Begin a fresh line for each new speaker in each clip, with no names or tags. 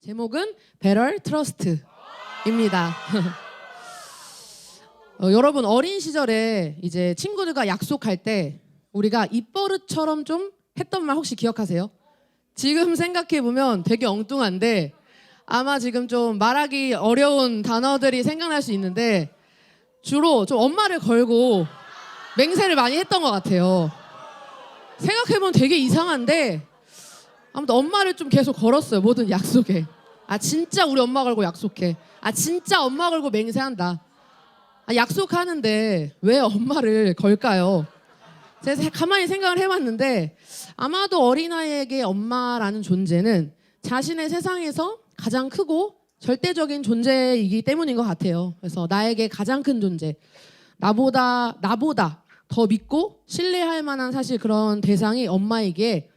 제목은 Better Trust입니다. 여러분 어린 시절에 이제 친구들과 약속할 때 우리가 입버릇처럼 좀 했던 말 혹시 기억하세요? 지금 생각해보면 되게 엉뚱한데 아마 지금 좀 말하기 어려운 단어들이 생각날 수 있는데 주로 좀 엄마를 걸고 맹세를 많이 했던 것 같아요. 생각해보면 되게 이상한데 아무튼 엄마를 좀 계속 걸었어요. 모든 약속에. 아 진짜 우리 엄마 걸고 약속해. 아 진짜 엄마 걸고 맹세한다. 아, 약속하는데 왜 엄마를 걸까요? 제가 가만히 생각을 해봤는데 아마도 어린아이에게 엄마라는 존재는 자신의 세상에서 가장 크고 절대적인 존재이기 때문인 것 같아요. 그래서 나에게 가장 큰 존재, 나보다 더 믿고 신뢰할 만한 사실 그런 대상이 엄마이기에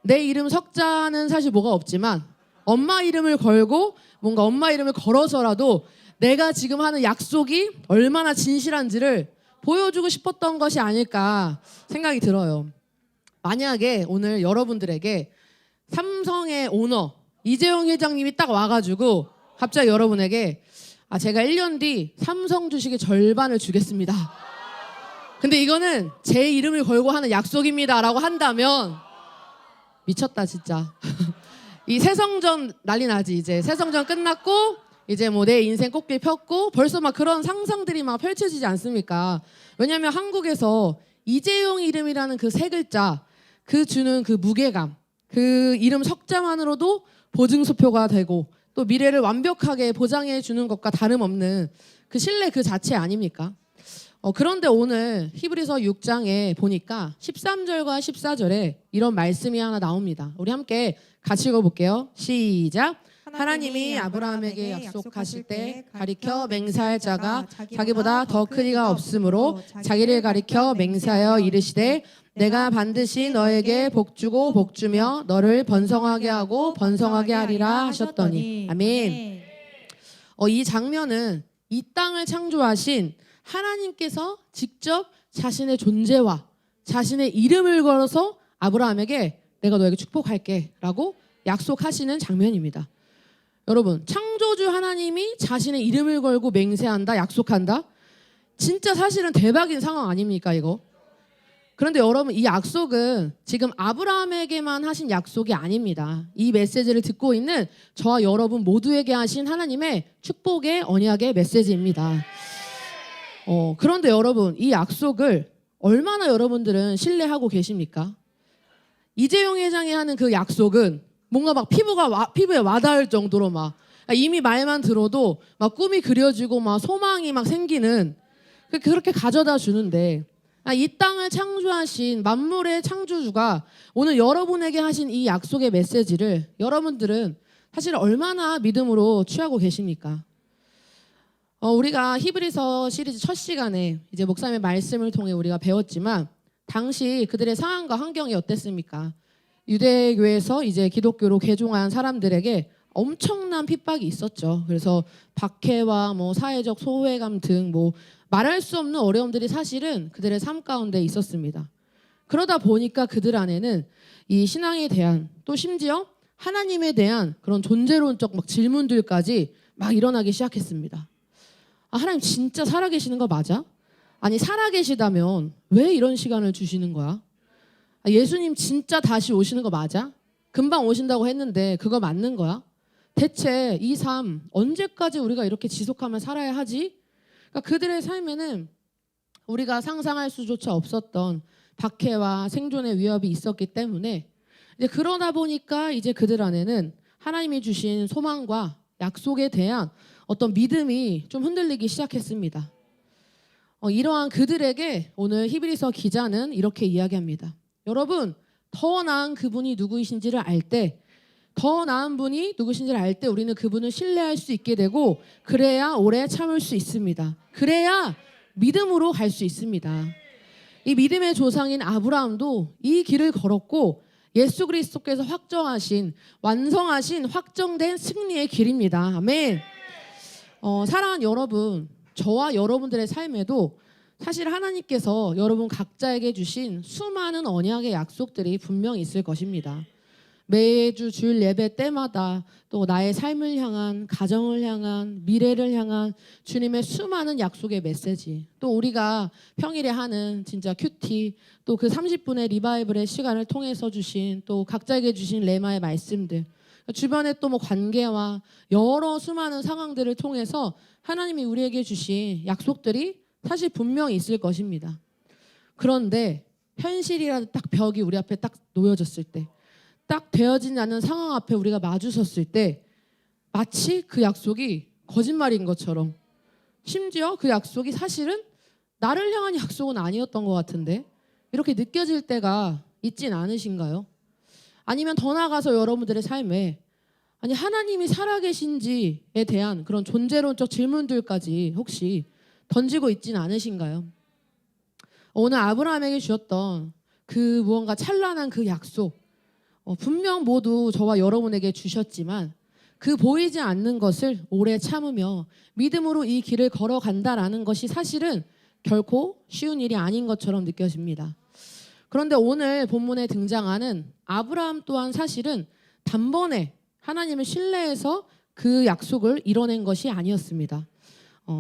내 이름 석자는 사실 뭐가 없지만 엄마 이름을 걸고 뭔가 엄마 이름을 걸어서라도 내가 지금 하는 약속이 얼마나 진실한지를 보여주고 싶었던 것이 아닐까 생각이 들어요. 만약에 오늘 여러분들에게 삼성의 오너 이재용 회장님이 딱 와가지고 갑자기 여러분에게 제가 1년 뒤 삼성 주식의 절반을 주겠습니다. 근데 이거는 제 이름을 걸고 하는 약속입니다 라고 한다면 미쳤다 진짜. 이 새성전 난리 나지. 이제 새성전 끝났고 이제 뭐 내 인생 꽃길 폈고 벌써 막 그런 상상들이 막 펼쳐지지 않습니까? 왜냐하면 한국에서 이재용 이름이라는 그 세 글자 그 주는 그 무게감, 그 이름 석자만으로도 보증수표가 되고 또 미래를 완벽하게 보장해 주는 것과 다름없는 그 신뢰 그 자체 아닙니까? 그런데 오늘 히브리서 6장에 보니까 13절과 14절에 이런 말씀이 하나 나옵니다. 우리 함께 같이 읽어볼게요. 시작. 하나님이 아브라함에게 약속하실 때 가리켜 맹세할 자가 자기보다 더 큰 이가 없으므로 자기를 가리켜 맹세하여 이르시되 내가 반드시 너에게 복주고 복주며 너를 번성하게 하고 번성하게 하리라 하셨더니. 아멘. 이 장면은 이 땅을 창조하신 하나님께서 직접 자신의 존재와 자신의 이름을 걸어서 아브라함에게 내가 너에게 축복할게 라고 약속하시는 장면입니다. 여러분 창조주 하나님이 자신의 이름을 걸고 맹세한다, 약속한다? 진짜 사실은 대박인 상황 아닙니까 이거? 그런데 여러분 이 약속은 지금 아브라함에게만 하신 약속이 아닙니다. 이 메시지를 듣고 있는 저와 여러분 모두에게 하신 하나님의 축복의 언약의 메시지입니다. 그런데 여러분 이 약속을 얼마나 여러분들은 신뢰하고 계십니까? 이재용 회장이 하는 그 약속은 뭔가 막 피부에 와닿을 정도로 막 이미 말만 들어도 막 꿈이 그려지고 막 소망이 막 생기는 그렇게 가져다 주는데 이 땅을 창조하신 만물의 창조주가 오늘 여러분에게 하신 이 약속의 메시지를 여러분들은 사실 얼마나 믿음으로 취하고 계십니까? 우리가 히브리서 시리즈 첫 시간에 이제 목사님의 말씀을 통해 우리가 배웠지만 당시 그들의 상황과 환경이 어땠습니까? 유대교에서 이제 기독교로 개종한 사람들에게 엄청난 핍박이 있었죠. 그래서 박해와 뭐 사회적 소외감 등 뭐 말할 수 없는 어려움들이 사실은 그들의 삶 가운데 있었습니다. 그러다 보니까 그들 안에는 이 신앙에 대한 또 심지어 하나님에 대한 그런 존재론적 막 질문들까지 막 일어나기 시작했습니다. 하나님 진짜 살아계시는 거 맞아? 아니 살아계시다면 왜 이런 시간을 주시는 거야? 예수님 진짜 다시 오시는 거 맞아? 금방 오신다고 했는데 그거 맞는 거야? 대체 이 삶 언제까지 우리가 이렇게 지속하며 살아야 하지? 그러니까 그들의 삶에는 우리가 상상할 수조차 없었던 박해와 생존의 위협이 있었기 때문에 이제 그러다 보니까 이제 그들 안에는 하나님이 주신 소망과 약속에 대한 어떤 믿음이 좀 흔들리기 시작했습니다. 이러한 그들에게 오늘 히브리서 기자는 이렇게 이야기합니다. 여러분 더 나은 그분이 누구이신지를 알 때, 더 나은 분이 누구신지를 알 때 우리는 그분을 신뢰할 수 있게 되고 그래야 오래 참을 수 있습니다. 그래야 믿음으로 갈 수 있습니다. 이 믿음의 조상인 아브라함도 이 길을 걸었고 예수 그리스도께서 확정하신 완성하신 확정된 승리의 길입니다. 아멘. 사랑하는 여러분, 저와 여러분들의 삶에도 사실 하나님께서 여러분 각자에게 주신 수많은 언약의 약속들이 분명히 있을 것입니다. 매주 주일 예배 때마다 또 나의 삶을 향한, 가정을 향한, 미래를 향한 주님의 수많은 약속의 메시지, 또 우리가 평일에 하는 진짜 큐티, 또 그 30분의 리바이벌의 시간을 통해서 주신, 또 각자에게 주신 레마의 말씀들, 주변의 또 뭐 관계와 여러 수많은 상황들을 통해서 하나님이 우리에게 주신 약속들이 사실 분명히 있을 것입니다. 그런데 현실이라는 딱 벽이 우리 앞에 딱 놓여졌을 때, 딱 되어지지 않는 상황 앞에 우리가 마주섰을 때 마치 그 약속이 거짓말인 것처럼, 심지어 그 약속이 사실은 나를 향한 약속은 아니었던 것 같은데 이렇게 느껴질 때가 있진 않으신가요? 아니면 더 나아가서 여러분들의 삶에 아니 하나님이 살아계신지에 대한 그런 존재론적 질문들까지 혹시 던지고 있진 않으신가요? 오늘 아브라함에게 주셨던 그 무언가 찬란한 그 약속, 분명 모두 저와 여러분에게 주셨지만 그 보이지 않는 것을 오래 참으며 믿음으로 이 길을 걸어간다라는 것이 사실은 결코 쉬운 일이 아닌 것처럼 느껴집니다. 그런데 오늘 본문에 등장하는 아브라함 또한 사실은 단번에 하나님을 신뢰해서 그 약속을 이뤄낸 것이 아니었습니다.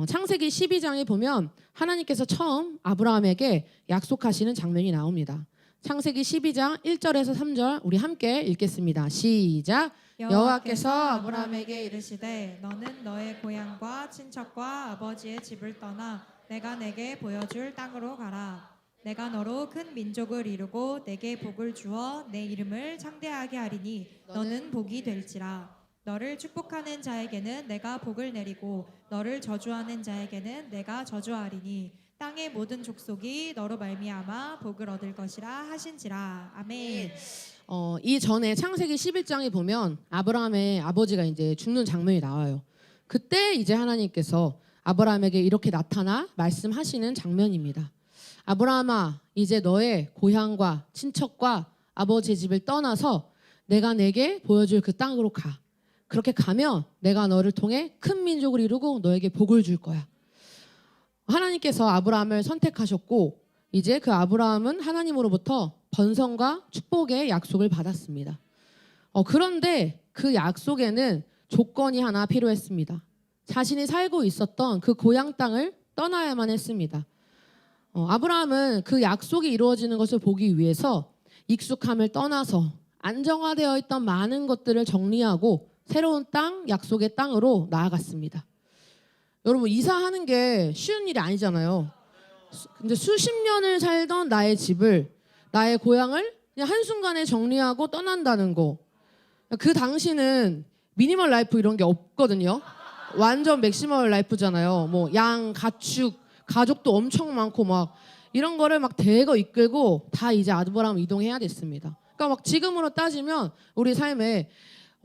창세기 12장에 보면 하나님께서 처음 아브라함에게 약속하시는 장면이 나옵니다. 창세기 12장 1절에서 3절 우리 함께 읽겠습니다. 시작. 여호와께서 아브라함에게
이르시되 너는 너의 고향과 친척과 아버지의 집을 떠나 내가 내게 보여줄 땅으로 가라. 내가 너로 큰 민족을 이루고 내게 복을 주어 내 이름을 창대하게 하리니 너는 복이 될지라. 너를 축복하는 자에게는 내가 복을 내리고 너를 저주하는 자에게는 내가 저주하리니 땅의 모든 족속이 너로 말미암아 복을 얻을 것이라 하신지라. 아멘.
이 전에 창세기 11장에 보면 아브라함의 아버지가 이제 죽는 장면이 나와요. 그때 이제 하나님께서 아브라함에게 이렇게 나타나 말씀하시는 장면입니다. 아브라함아, 이제 너의 고향과 친척과 아버지의 집을 떠나서 내가 내게 보여줄 그 땅으로 가. 그렇게 가면 내가 너를 통해 큰 민족을 이루고 너에게 복을 줄 거야. 하나님께서 아브라함을 선택하셨고 이제 그 아브라함은 하나님으로부터 번성과 축복의 약속을 받았습니다. 그런데 그 약속에는 조건이 하나 필요했습니다. 자신이 살고 있었던 그 고향 땅을 떠나야만 했습니다. 아브라함은 그 약속이 이루어지는 것을 보기 위해서 익숙함을 떠나서 안정화되어 있던 많은 것들을 정리하고 새로운 땅, 약속의 땅으로 나아갔습니다. 여러분, 이사하는 게 쉬운 일이 아니잖아요. 근데 수십 년을 살던 나의 집을, 나의 고향을 그냥 한순간에 정리하고 떠난다는 거. 그 당시는 미니멀 라이프 이런 게 없거든요. 완전 맥시멀 라이프잖아요. 뭐 양, 가축, 가족도 엄청 많고 막 이런 거를 막 대거 이끌고 다 이제 아브라함 이동해야 됐습니다. 그러니까 막 지금으로 따지면 우리 삶에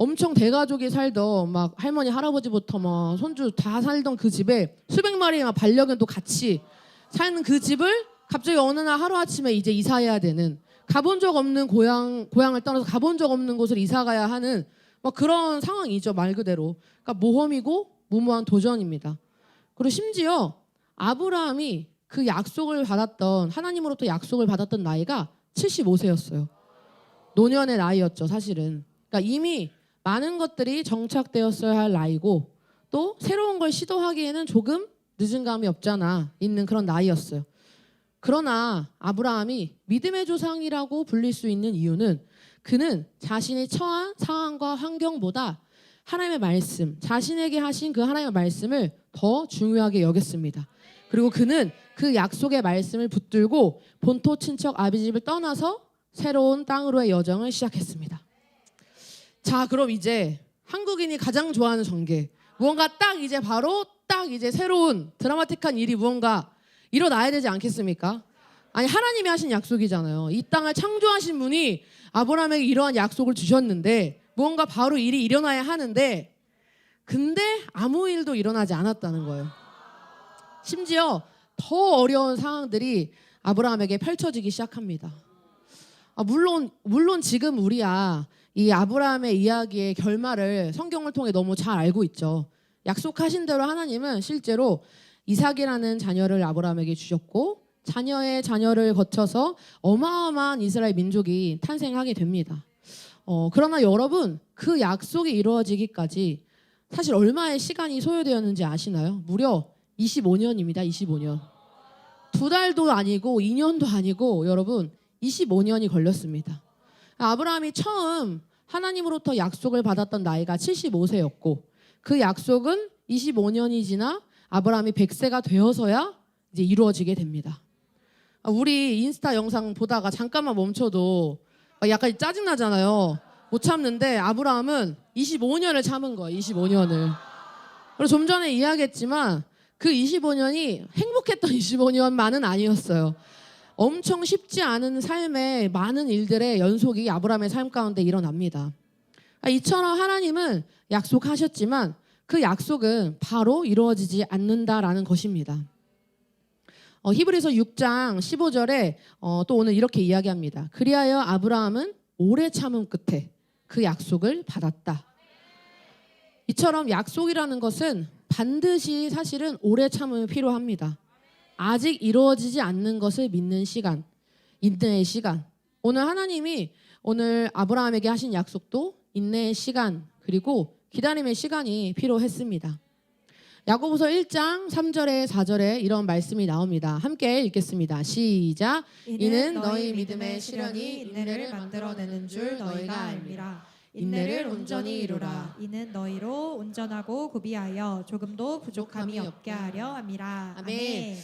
엄청 대가족이 살던 막 할머니 할아버지부터 막 손주 다 살던 그 집에 수백 마리의 막 반려견도 같이 사는 그 집을 갑자기 어느 날 하루아침에 이제 이사해야 되는, 가본 적 없는 고향을 떠나서 가본 적 없는 곳을 이사 가야 하는 막 그런 상황이죠, 말 그대로. 그러니까 모험이고 무모한 도전입니다. 그리고 심지어 아브라함이 그 약속을 받았던, 하나님으로부터 약속을 받았던 나이가 75세였어요. 노년의 나이였죠, 사실은. 그러니까 이미 많은 것들이 정착되었어야 할 나이고 또 새로운 걸 시도하기에는 조금 늦은 감이 없잖아 있는 그런 나이였어요. 그러나 아브라함이 믿음의 조상이라고 불릴 수 있는 이유는 그는 자신이 처한 상황과 환경보다 하나님의 말씀, 자신에게 하신 그 하나님의 말씀을 더 중요하게 여겼습니다. 그리고 그는 그 약속의 말씀을 붙들고 본토 친척 아비 집을 떠나서 새로운 땅으로의 여정을 시작했습니다. 자, 그럼 이제 한국인이 가장 좋아하는 전개, 무언가 딱 이제 바로 딱 이제 새로운 드라마틱한 일이 무언가 일어나야 되지 않겠습니까? 아니, 하나님이 하신 약속이잖아요. 이 땅을 창조하신 분이 아브라함에게 이러한 약속을 주셨는데 무언가 바로 일이 일어나야 하는데, 근데 아무 일도 일어나지 않았다는 거예요. 심지어 더 어려운 상황들이 아브라함에게 펼쳐지기 시작합니다. 물론 지금 우리야 이 아브라함의 이야기의 결말을 성경을 통해 너무 잘 알고 있죠. 약속하신 대로 하나님은 실제로 이삭이라는 자녀를 아브라함에게 주셨고 자녀의 자녀를 거쳐서 어마어마한 이스라엘 민족이 탄생하게 됩니다. 그러나 여러분, 그 약속이 이루어지기까지 사실 얼마의 시간이 소요되었는지 아시나요? 무려 25년입니다. 25년. 2달도 아니고 2년도 아니고 여러분 25년이 걸렸습니다. 아브라함이 처음 하나님으로부터 약속을 받았던 나이가 75세였고 그 약속은 25년이 지나 아브라함이 100세가 되어서야 이제 이루어지게 됩니다. 우리 인스타 영상 보다가 잠깐만 멈춰도 약간 짜증나잖아요. 못 참는데 아브라함은 25년을 참은 거예요. 25년을. 그리고 좀 전에 이야기했지만 그 25년이 행복했던 25년만은 아니었어요. 엄청 쉽지 않은 삶의 많은 일들의 연속이 아브라함의 삶 가운데 일어납니다. 이처럼 하나님은 약속하셨지만 그 약속은 바로 이루어지지 않는다라는 것입니다. 히브리서 6장 15절에 또 오늘 이렇게 이야기합니다. 그리하여 아브라함은 오래 참음 끝에 그 약속을 받았다. 이처럼 약속이라는 것은 반드시 사실은 오래 참음이 필요합니다. 아직 이루어지지 않는 것을 믿는 시간, 인내의 시간. 오늘 하나님이 오늘 아브라함에게 하신 약속도 인내의 시간 그리고 기다림의 시간이 필요했습니다. 야고보서 1장 3절에 4절에 이런 말씀이 나옵니다. 함께 읽겠습니다. 시작. 이는 너희 믿음의 시련이 인내를 만들어내는 줄 너희가 알미라. 인내를 온전히 이루라.
이는 너희로 온전하고 구비하여 조금도 부족함이 없게 하려 함이라.
아멘.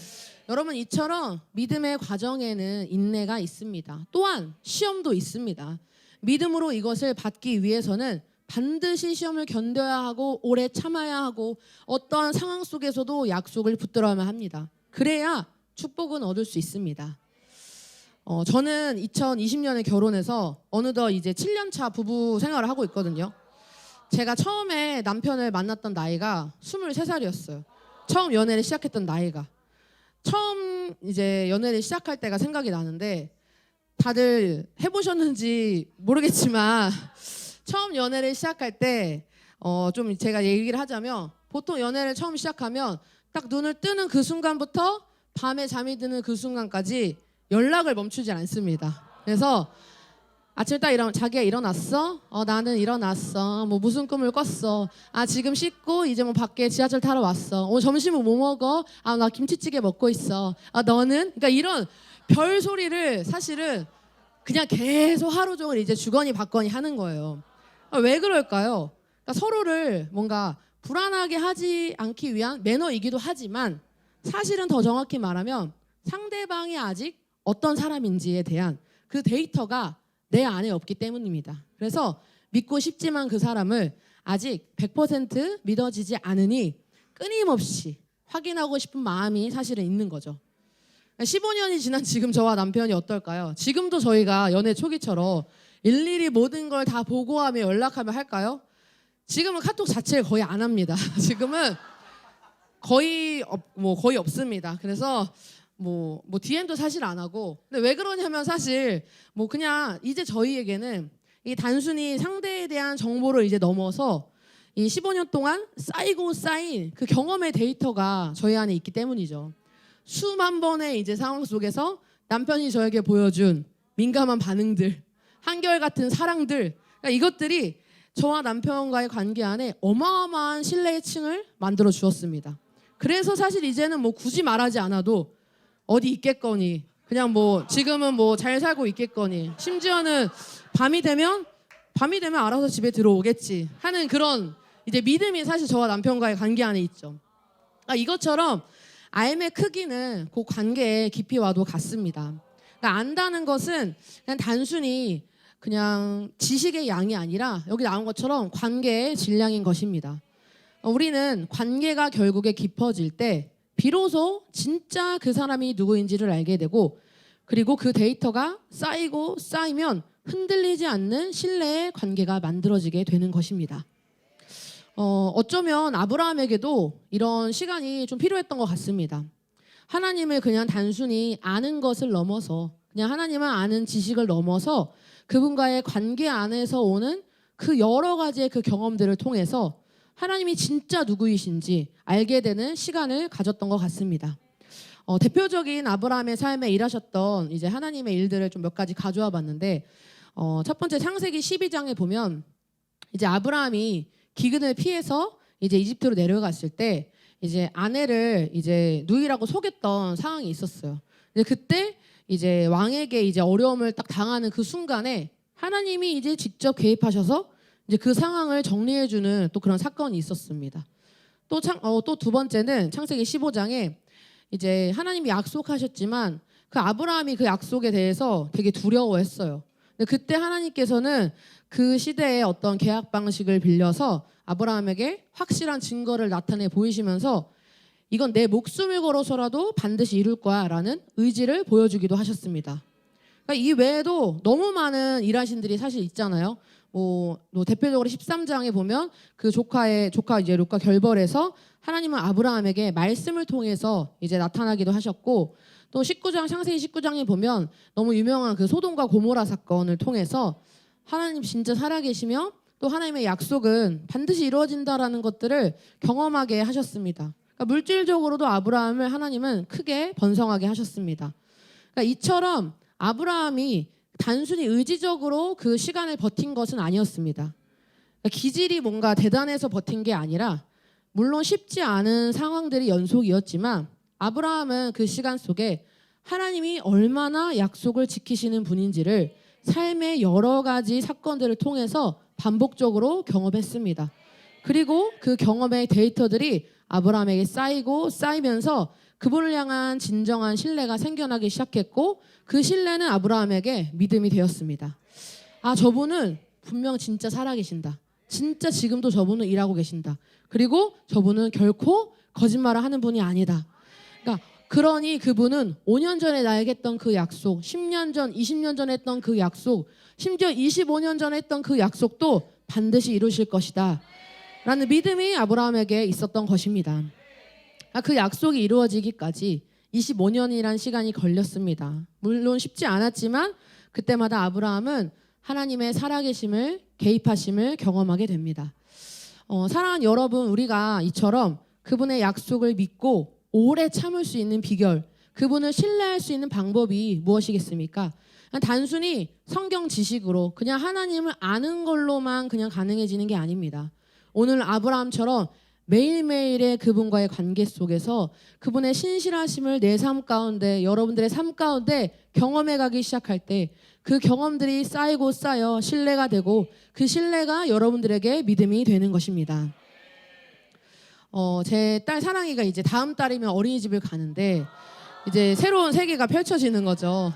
여러분 이처럼 믿음의 과정에는 인내가 있습니다. 또한 시험도 있습니다. 믿음으로 이것을 받기 위해서는 반드시 시험을 견뎌야 하고 오래 참아야 하고 어떠한 상황 속에서도 약속을 붙들어야만 합니다. 그래야 축복은 얻을 수 있습니다. 저는 2020년에 결혼해서 어느덧 이제 7년차 부부 생활을 하고 있거든요. 제가 처음에 남편을 만났던 나이가 23살이었어요. 처음 연애를 시작했던 나이가. 처음 이제 연애를 시작할 때가 생각이 나는데 다들 해보셨는지 모르겠지만 처음 연애를 시작할 때 좀 제가 얘기를 하자면 보통 연애를 처음 시작하면 딱 눈을 뜨는 그 순간부터 밤에 잠이 드는 그 순간까지 연락을 멈추지 않습니다. 그래서 아침에 딱 일어나면 자기야 일어났어? 나는 일어났어. 뭐 무슨 꿈을 꿨어? 지금 씻고 이제 뭐 밖에 지하철 타러 왔어. 오늘 점심은 뭐 먹어? 나 김치찌개 먹고 있어. 너는? 그러니까 이런 별 소리를 사실은 그냥 계속 하루 종일 이제 주거니 받거니 하는 거예요. 왜 그럴까요? 그러니까 서로를 뭔가 불안하게 하지 않기 위한 매너이기도 하지만 사실은 더 정확히 말하면 상대방이 아직 어떤 사람인지에 대한 그 데이터가 내 안에 없기 때문입니다. 그래서 믿고 싶지만 그 사람을 아직 100% 믿어지지 않으니 끊임없이 확인하고 싶은 마음이 사실은 있는 거죠. 15년이 지난 지금 저와 남편이 어떨까요? 지금도 저희가 연애 초기처럼 일일이 모든 걸 다 보고하며 연락하며 할까요? 지금은 카톡 자체를 거의 안 합니다. 지금은 거의 없습니다. 그래서 뭐 DM도 사실 안 하고. 근데 왜 그러냐면 사실 뭐 그냥 이제 저희에게는 이 단순히 상대에 대한 정보를 이제 넘어서 이 15년 동안 쌓이고 쌓인 그 경험의 데이터가 저희 안에 있기 때문이죠. 수만 번의 이제 상황 속에서 남편이 저에게 보여준 민감한 반응들, 한결같은 사랑들, 그러니까 이것들이 저와 남편과의 관계 안에 어마어마한 신뢰의 층을 만들어 주었습니다. 그래서 사실 이제는 뭐 굳이 말하지 않아도 어디 있겠거니, 그냥 뭐 지금은 뭐 잘 살고 있겠거니, 심지어는 밤이 되면 알아서 집에 들어오겠지 하는 그런 이제 믿음이 사실 저와 남편과의 관계 안에 있죠. 이것처럼 삶의 크기는 그 관계의 깊이와도 같습니다. 그러니까 안다는 것은 그냥 단순히 그냥 지식의 양이 아니라 여기 나온 것처럼 관계의 질량인 것입니다. 우리는 관계가 결국에 깊어질 때 비로소 진짜 그 사람이 누구인지를 알게 되고 그리고 그 데이터가 쌓이고 쌓이면 흔들리지 않는 신뢰의 관계가 만들어지게 되는 것입니다. 어쩌면 아브라함에게도 이런 시간이 좀 필요했던 것 같습니다. 하나님을 그냥 단순히 아는 것을 넘어서 그냥 하나님을 아는 지식을 넘어서 그분과의 관계 안에서 오는 그 여러 가지의 그 경험들을 통해서 하나님이 진짜 누구이신지 알게 되는 시간을 가졌던 것 같습니다. 대표적인 아브라함의 삶에 일하셨던 이제 하나님의 일들을 좀 몇 가지 가져와 봤는데 첫 번째 창세기 12장에 보면 이제 아브라함이 기근을 피해서 이제 이집트로 내려갔을 때 이제 아내를 이제 누이라고 속였던 상황이 있었어요. 이제 그때 이제 왕에게 이제 어려움을 딱 당하는 그 순간에 하나님이 이제 직접 개입하셔서 이제 그 상황을 정리해주는 또 그런 사건이 있었습니다. 또 두 번째는 창세기 15장에 이제 하나님이 약속하셨지만 그 아브라함이 그 약속에 대해서 되게 두려워했어요. 근데 그때 하나님께서는 그 시대의 어떤 계약 방식을 빌려서 아브라함에게 확실한 증거를 나타내 보이시면서 이건 내 목숨을 걸어서라도 반드시 이룰 거야 라는 의지를 보여주기도 하셨습니다. 그러니까 이 외에도 너무 많은 일하신들이 사실 있잖아요. 뭐 대표적으로 13장에 보면 그 조카 이제 롯과 결벌해서 하나님은 아브라함에게 말씀을 통해서 이제 나타나기도 하셨고, 또 19장 창세기 19장에 보면 너무 유명한 그 소돔과 고모라 사건을 통해서 하나님 진짜 살아계시며 또 하나님의 약속은 반드시 이루어진다라는 것들을 경험하게 하셨습니다. 그러니까 물질적으로도 아브라함을 하나님은 크게 번성하게 하셨습니다. 그러니까 이처럼 아브라함이 단순히 의지적으로 그 시간을 버틴 것은 아니었습니다. 그러니까 기질이 뭔가 대단해서 버틴 게 아니라 물론 쉽지 않은 상황들이 연속이었지만 아브라함은 그 시간 속에 하나님이 얼마나 약속을 지키시는 분인지를 삶의 여러 가지 사건들을 통해서 반복적으로 경험했습니다. 그리고 그 경험의 데이터들이 아브라함에게 쌓이면서 그분을 향한 진정한 신뢰가 생겨나기 시작했고, 그 신뢰는 아브라함에게 믿음이 되었습니다. 아, 저분은 분명 진짜 살아계신다. 진짜 지금도 저분은 일하고 계신다. 그리고 저분은 결코 거짓말을 하는 분이 아니다. 그러니 그분은 5년 전에 나에게 했던 그 약속, 10년 전, 20년 전에 했던 그 약속, 심지어 25년 전에 했던 그 약속도 반드시 이루실 것이다 라는 믿음이 아브라함에게 있었던 것입니다. 그 약속이 이루어지기까지 25년이란 시간이 걸렸습니다. 물론 쉽지 않았지만 그때마다 아브라함은 하나님의 살아계심을, 개입하심을 경험하게 됩니다. 사랑하는 여러분, 우리가 이처럼 그분의 약속을 믿고 오래 참을 수 있는 비결, 그분을 신뢰할 수 있는 방법이 무엇이겠습니까? 단순히 성경 지식으로 그냥 하나님을 아는 걸로만 그냥 가능해지는 게 아닙니다. 오늘 아브라함처럼 매일매일의 그분과의 관계 속에서 그분의 신실하심을 내 삶 가운데, 여러분들의 삶 가운데 경험해 가기 시작할 때 그 경험들이 쌓이고 쌓여 신뢰가 되고, 그 신뢰가 여러분들에게 믿음이 되는 것입니다. 제 딸 사랑이가 이제 다음 달이면 어린이집을 가는데 이제 새로운 세계가 펼쳐지는 거죠.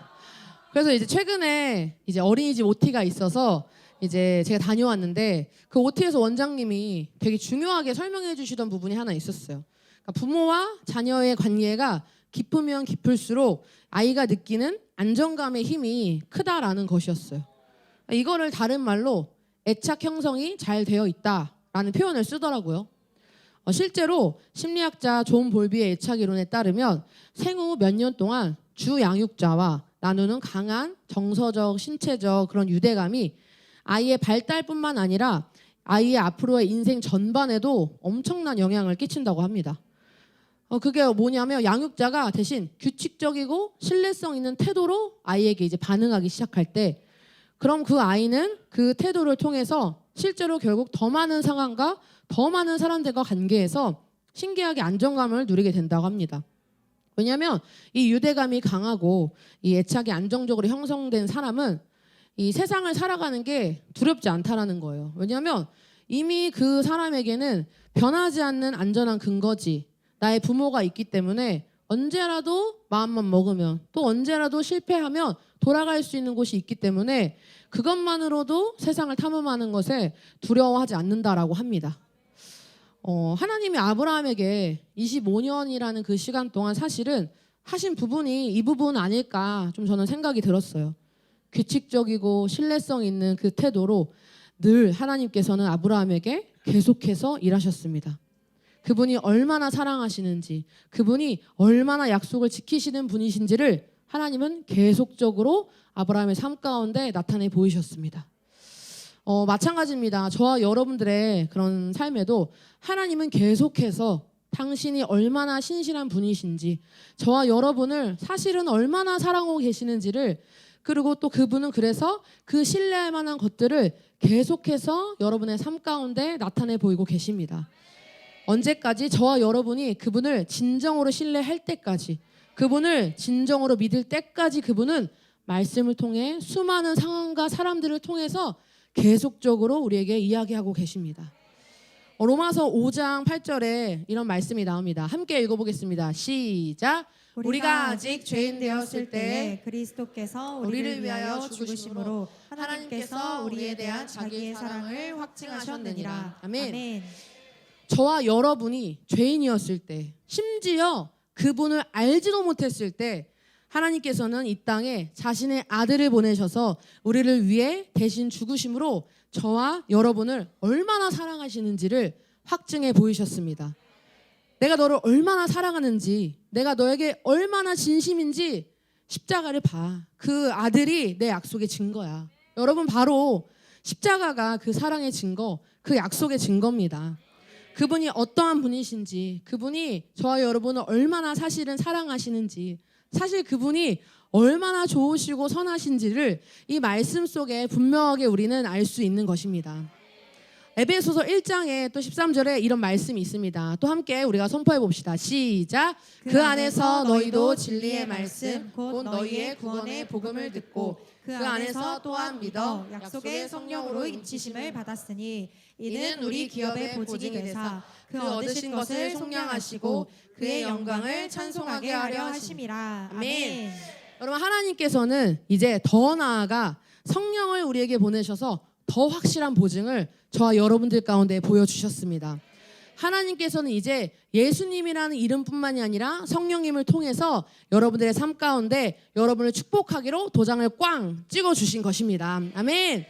그래서 이제 최근에 이제 어린이집 OT가 있어서 이제 제가 다녀왔는데 그 OT에서 원장님이 되게 중요하게 설명해 주시던 부분이 하나 있었어요. 그러니까 부모와 자녀의 관계가 깊으면 깊을수록 아이가 느끼는 안정감의 힘이 크다라는 것이었어요. 이거를 다른 말로 애착 형성이 잘 되어 있다라는 표현을 쓰더라고요. 실제로 심리학자 존 볼비의 애착 이론에 따르면 생후 몇 년 동안 주 양육자와 나누는 강한 정서적, 신체적 그런 유대감이 아이의 발달뿐만 아니라 아이의 앞으로의 인생 전반에도 엄청난 영향을 끼친다고 합니다. 그게 뭐냐면 양육자가 대신 규칙적이고 신뢰성 있는 태도로 아이에게 이제 반응하기 시작할 때, 그럼 그 아이는 그 태도를 통해서 실제로 결국 더 많은 상황과 더 많은 사람들과 관계에서 신기하게 안정감을 누리게 된다고 합니다. 왜냐하면 이 유대감이 강하고 이 애착이 안정적으로 형성된 사람은 이 세상을 살아가는 게 두렵지 않다라는 거예요. 왜냐하면 이미 그 사람에게는 변하지 않는 안전한 근거지, 나의 부모가 있기 때문에 언제라도 마음만 먹으면, 또 언제라도 실패하면 돌아갈 수 있는 곳이 있기 때문에 그것만으로도 세상을 탐험하는 것에 두려워하지 않는다라고 합니다. 하나님이 아브라함에게 25년이라는 그 시간 동안 사실은 하신 부분이 이 부분 아닐까 좀 저는 생각이 들었어요. 규칙적이고 신뢰성 있는 그 태도로 늘 하나님께서는 아브라함에게 계속해서 일하셨습니다. 그분이 얼마나 사랑하시는지, 그분이 얼마나 약속을 지키시는 분이신지를 하나님은 계속적으로 아브라함의 삶 가운데 나타내 보이셨습니다. 마찬가지입니다. 저와 여러분들의 그런 삶에도 하나님은 계속해서 당신이 얼마나 신실한 분이신지, 저와 여러분을 사실은 얼마나 사랑하고 계시는지를 그리고 또 그분은 그래서 그 신뢰할 만한 것들을 계속해서 여러분의 삶 가운데 나타내 보이고 계십니다. 언제까지? 저와 여러분이 그분을 진정으로 신뢰할 때까지, 그분을 진정으로 믿을 때까지 그분은 말씀을 통해 수많은 상황과 사람들을 통해서 계속적으로 우리에게 이야기하고 계십니다. 로마서 5장 8절에 이런 말씀이 나옵니다. 함께 읽어보겠습니다. 시작. 우리가 아직 죄인 되었을 때에
그리스도께서 우리를 위하여 죽으심으로 하나님께서 우리에 대한 자기의 사랑을 확증하셨느니라.
아멘. 저와 여러분이 죄인이었을 때, 심지어 그분을 알지도 못했을 때 하나님께서는 이 땅에 자신의 아들을 보내셔서 우리를 위해 대신 죽으심으로 저와 여러분을 얼마나 사랑하시는지를 확증해 보이셨습니다. 내가 너를 얼마나 사랑하는지, 내가 너에게 얼마나 진심인지 십자가를 봐. 그 아들이 내 약속의 증거야. 여러분, 바로 십자가가 그 사랑의 증거, 그 약속의 증거입니다. 그분이 어떠한 분이신지, 그분이 저와 여러분을 얼마나 사실은 사랑하시는지, 사실 그분이 얼마나 좋으시고 선하신지를 이 말씀 속에 분명하게 우리는 알 수 있는 것입니다. 에베소서 1장에 또 13절에 이런 말씀이 있습니다. 또 함께 우리가 선포해 봅시다. 시작. 그 안에서 너희도 진리의 말씀 곧 너희의 구원의 복음을 듣고 그 안에서 또한 믿어 약속의 성령으로 인치심을
받았으니
이는 우리 기업의 보직이 되사 그 얻으신 것을 속량하시고 그의 영광을 찬송하게 하려 하심이라. 아멘. 여러분, 하나님께서는 이제 더 나아가 성령을 우리에게 보내셔서 더 확실한 보증을 저와 여러분들 가운데 보여주셨습니다. 하나님께서는 이제 예수님이라는 이름뿐만이 아니라 성령님을 통해서 여러분들의 삶 가운데 여러분을 축복하기로 도장을 꽝 찍어주신 것입니다. 아멘.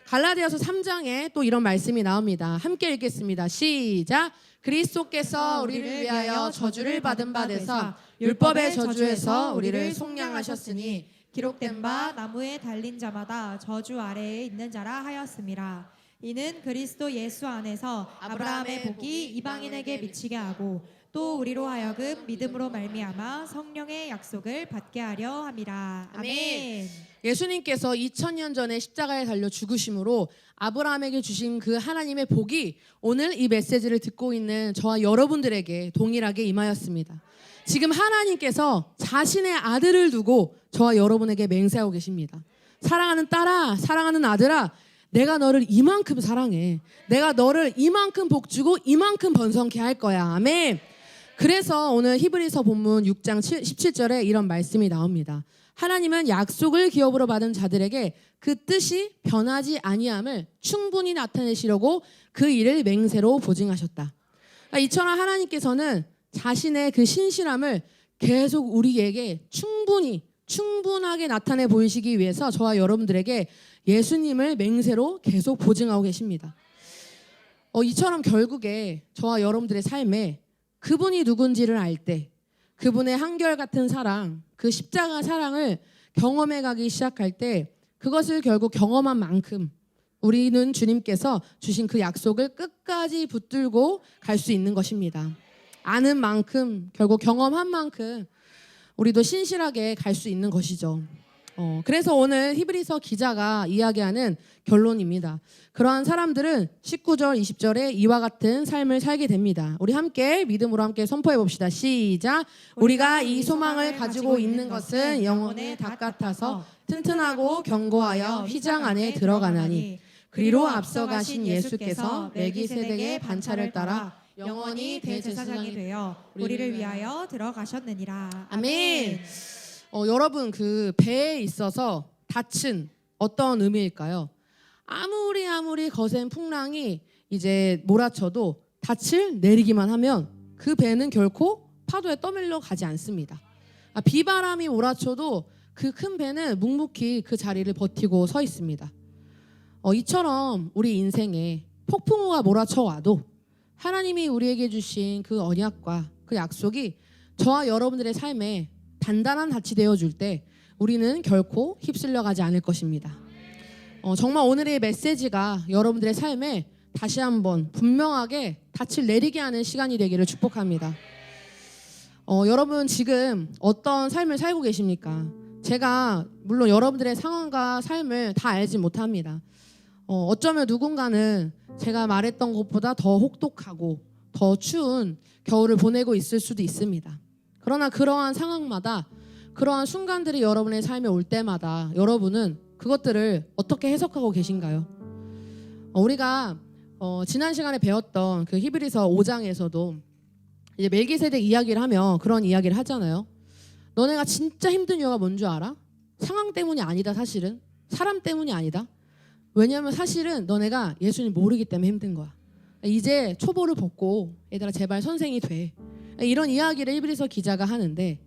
갈라디아서 3장에 또 이런 말씀이 나옵니다. 함께 읽겠습니다. 시작. 그리스도께서 우리를 위하여 저주를 받은 바 되사 율법의 저주에서 우리를 속량하셨으니
기록된 바 나무에 달린 자마다 저주 아래에 있는 자라 하였음이라. 이는 그리스도 예수 안에서 아브라함의 복이 이방인에게 미치게 하고 또 우리로 하여금 믿음으로 말미암아 성령의 약속을 받게 하려 함이라. 아멘.
예수님께서 2000년 전에 십자가에 달려 죽으심으로 아브라함에게 주신 그 하나님의 복이 오늘 이 메시지를 듣고 있는 저와 여러분들에게 동일하게 임하였습니다. 지금 하나님께서 자신의 아들을 두고 저와 여러분에게 맹세하고 계십니다. 사랑하는 딸아, 사랑하는 아들아, 내가 너를 이만큼 사랑해. 내가 너를 이만큼 복주고 이만큼 번성케 할 거야. 아멘. 그래서 오늘 히브리서 본문 6장 17절에 이런 말씀이 나옵니다. 하나님은 약속을 기업으로 받은 자들에게 그 뜻이 변하지 아니함을 충분히 나타내시려고 그 일을 맹세로 보증하셨다. 이처럼 하나님께서는 자신의 그 신실함을 계속 우리에게 충분하게 나타내 보이시기 위해서 저와 여러분들에게 예수님을 맹세로 계속 보증하고 계십니다. 이처럼 결국에 저와 여러분들의 삶에 그분이 누군지를 알 때 그분의 한결같은 사랑, 그 십자가 사랑을 경험해 가기 시작할 때 그것을 결국 경험한 만큼 우리는 주님께서 주신 그 약속을 끝까지 붙들고 갈 수 있는 것입니다. 아는 만큼, 결국 경험한 만큼 우리도 신실하게 갈 수 있는 것이죠. 그래서 오늘 히브리서 기자가 이야기하는 결론입니다. 그러한 사람들은 19절, 20절에 이와 같은 삶을 살게 됩니다. 우리 함께 믿음으로 함께 선포해 봅시다. 시작. 우리가 이 소망을 가지고 있는 것은 영혼의 닭 같아서 튼튼하고 견고하여 휘장 안에 들어가나니 그리로 앞서가신 예수께서 멜기세덱의 반차를 따라 영원히 대제사장이
되어 우리를 위하여 들어가셨느니라.
아멘. 여러분, 그 배에 있어서 닻은 어떤 의미일까요? 아무리 거센 풍랑이 이제 몰아쳐도 닻을 내리기만 하면 그 배는 결코 파도에 떠밀려 가지 않습니다. 비바람이 몰아쳐도 그 큰 배는 묵묵히 그 자리를 버티고 서 있습니다. 이처럼 우리 인생에 폭풍우가 몰아쳐 와도 하나님이 우리에게 주신 그 언약과 그 약속이 저와 여러분들의 삶에 단단한 닻이 되어줄 때 우리는 결코 휩쓸려 가지 않을 것입니다. 정말 오늘의 메시지가 여러분들의 삶에 다시 한번 분명하게 닻을 내리게 하는 시간이 되기를 축복합니다. 여러분, 지금 어떤 삶을 살고 계십니까? 제가 물론 여러분들의 상황과 삶을 다 알지 못합니다. 어쩌면 누군가는 제가 말했던 것보다 더 혹독하고 더 추운 겨울을 보내고 있을 수도 있습니다. 그러나 그러한 상황마다 그러한 순간들이 여러분의 삶에 올 때마다 여러분은 그것들을 어떻게 해석하고 계신가요? 우리가 지난 시간에 배웠던 그 히브리서 5장에서도 이제 멜기세덱 이야기를 하며 그런 이야기를 하잖아요. 너네가 진짜 힘든 이유가 뭔 줄 알아? 상황 때문이 아니다. 사실은 사람 때문이 아니다. 왜냐하면 사실은 너네가 예수님 모르기 때문에 힘든 거야. 이제 초보를 벗고 얘들아 제발 선생이 돼. 이런 이야기를 히브리서 기자가 하는데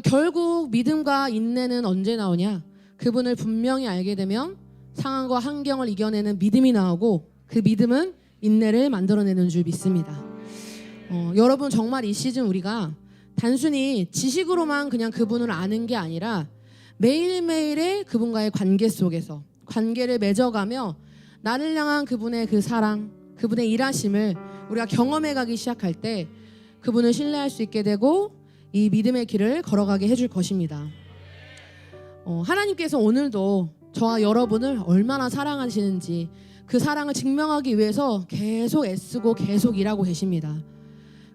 결국 믿음과 인내는 언제 나오냐? 그분을 분명히 알게 되면 상황과 환경을 이겨내는 믿음이 나오고 그 믿음은 인내를 만들어내는 줄 믿습니다. 여러분 정말 이 시즌 우리가 단순히 지식으로만 그냥 그분을 아는 게 아니라 매일매일의 그분과의 관계 속에서 관계를 맺어가며 나를 향한 그분의 그 사랑, 그분의 일하심을 우리가 경험해 가기 시작할 때 그분을 신뢰할 수 있게 되고 이 믿음의 길을 걸어가게 해줄 것입니다. 하나님께서 오늘도 저와 여러분을 얼마나 사랑하시는지 그 사랑을 증명하기 위해서 계속 애쓰고 계속 일하고 계십니다.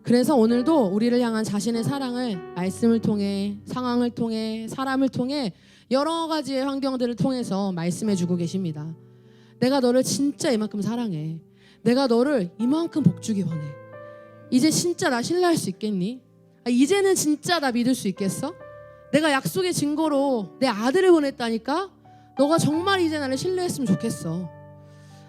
그래서 오늘도 우리를 향한 자신의 사랑을 말씀을 통해 상황을 통해 사람을 통해 여러 가지의 환경들을 통해서 말씀해 주고 계십니다. 내가 너를 진짜 이만큼 사랑해. 내가 너를 이만큼 복주기 원해. 이제 진짜 나 신뢰할 수 있겠니? 이제는 진짜 나 믿을 수 있겠어? 내가 약속의 증거로 내 아들을 보냈다니까? 너가 정말 이제 나를 신뢰했으면 좋겠어.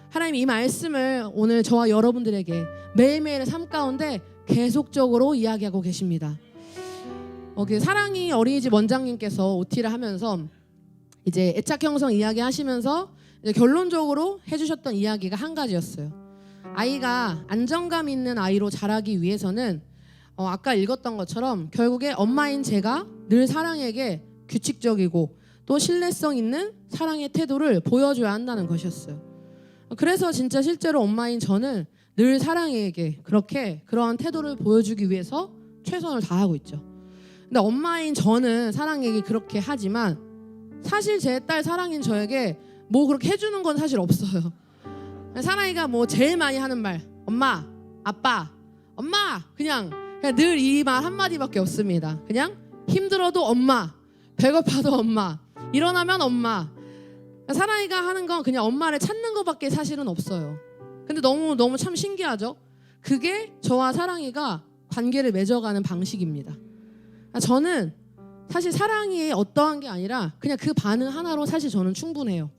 하나님 이 말씀을 오늘 저와 여러분들에게 매일매일의 삶 가운데 계속적으로 이야기하고 계십니다. 그 사랑이 어린이집 원장님께서 OT를 하면서 이제 애착 형성 이야기 하시면서 이제 결론적으로 해주셨던 이야기가 한 가지였어요. 아이가 안정감 있는 아이로 자라기 위해서는 아까 읽었던 것처럼 결국에 엄마인 제가 늘 사랑에게 규칙적이고 또 신뢰성 있는 사랑의 태도를 보여줘야 한다는 것이었어요. 그래서 진짜 실제로 엄마인 저는 늘 사랑에게 그러한 태도를 보여주기 위해서 최선을 다하고 있죠. 근데 엄마인 저는 사랑에게 그렇게 하지만 사실 제 딸 사랑인 저에게 뭐 그렇게 해주는 건 사실 없어요. 사랑이가 뭐 제일 많이 하는 말 엄마, 아빠, 엄마 그냥 늘 이 말 한마디밖에 없습니다. 그냥 힘들어도 엄마, 배고파도 엄마, 일어나면 엄마. 사랑이가 하는 건 그냥 엄마를 찾는 것밖에 사실은 없어요. 근데 너무 참 신기하죠? 그게 저와 사랑이가 관계를 맺어가는 방식입니다. 저는 사실 사랑이 어떠한 게 아니라 그냥 그 반응 하나로 사실 저는 충분해요.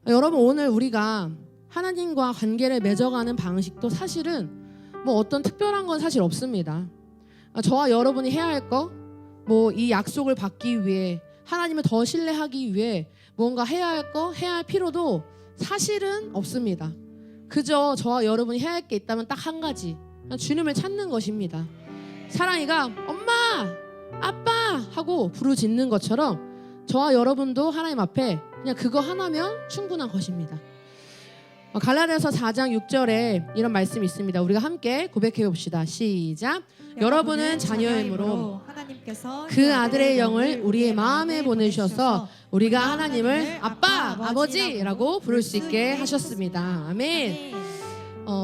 여러분 오늘 우리가 하나님과 관계를 맺어가는 방식도 사실은 뭐 어떤 특별한 건 사실 없습니다. 저와 여러분이 해야 할 거, 뭐 이 약속을 받기 위해 하나님을 더 신뢰하기 위해 뭔가 해야 할 거, 해야 할 필요도 사실은 없습니다. 그저 저와 여러분이 해야 할 게 있다면 딱 한 가지, 주님을 찾는 것입니다. 사랑이가 엄마, 아빠 하고 부르짖는 것처럼 저와 여러분도 하나님 앞에 그냥 그거 하나면 충분한 것입니다. 갈라디아서 4장 6절에 이런 말씀이 있습니다. 우리가 함께 고백해 봅시다. 시작. 여러분은 자녀이므로
하나님께서
그 아들의 영을 우리의 마음에 보내주셔서 우리가 하나님을 아빠, 아버지라고 부를 수 있게 하셨습니다. 아멘.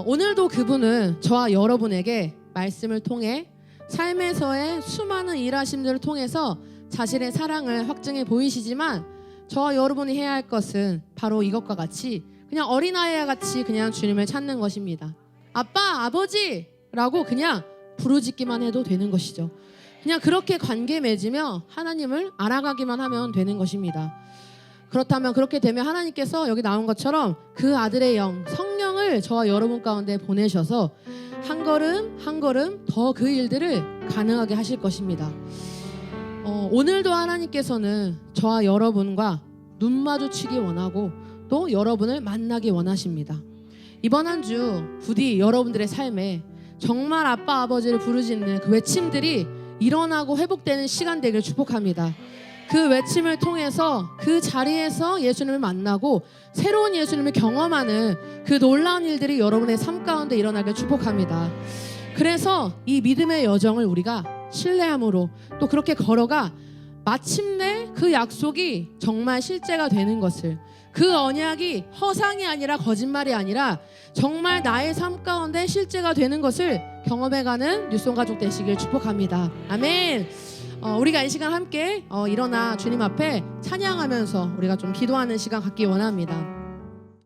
오늘도 그분은 저와 여러분에게 말씀을 통해 삶에서의 수많은 일하심들을 통해서 자신의 사랑을 확증해 보이시지만 저와 여러분이 해야 할 것은 바로 이것과 같이 그냥 어린아이와 같이 그냥 주님을 찾는 것입니다. 아빠, 아버지라고 그냥 부르짖기만 해도 되는 것이죠. 그냥 그렇게 관계 맺으며 하나님을 알아가기만 하면 되는 것입니다. 그렇다면 그렇게 되면 하나님께서 여기 나온 것처럼 그 아들의 영, 성령을 저와 여러분 가운데 보내셔서 한 걸음 한 걸음 더 그 일들을 가능하게 하실 것입니다. 오늘도 하나님께서는 저와 여러분과 눈 마주치기 원하고 또 여러분을 만나기 원하십니다. 이번 한 주 부디 여러분들의 삶에 정말 아빠 아버지를 부르짖는 그 외침들이 일어나고 회복되는 시간 되길 축복합니다. 그 외침을 통해서 그 자리에서 예수님을 만나고 새로운 예수님을 경험하는 그 놀라운 일들이 여러분의 삶 가운데 일어나길 축복합니다. 그래서 이 믿음의 여정을 우리가 신뢰함으로 또 그렇게 걸어가 마침내 그 약속이 정말 실제가 되는 것을, 그 언약이 허상이 아니라 거짓말이 아니라 정말 나의 삶 가운데 실제가 되는 것을 경험해가는 뉴송 가족 되시길 축복합니다. 아멘. 우리가 이 시간 함께 일어나 주님 앞에 찬양하면서 우리가 좀 기도하는 시간 갖기 원합니다.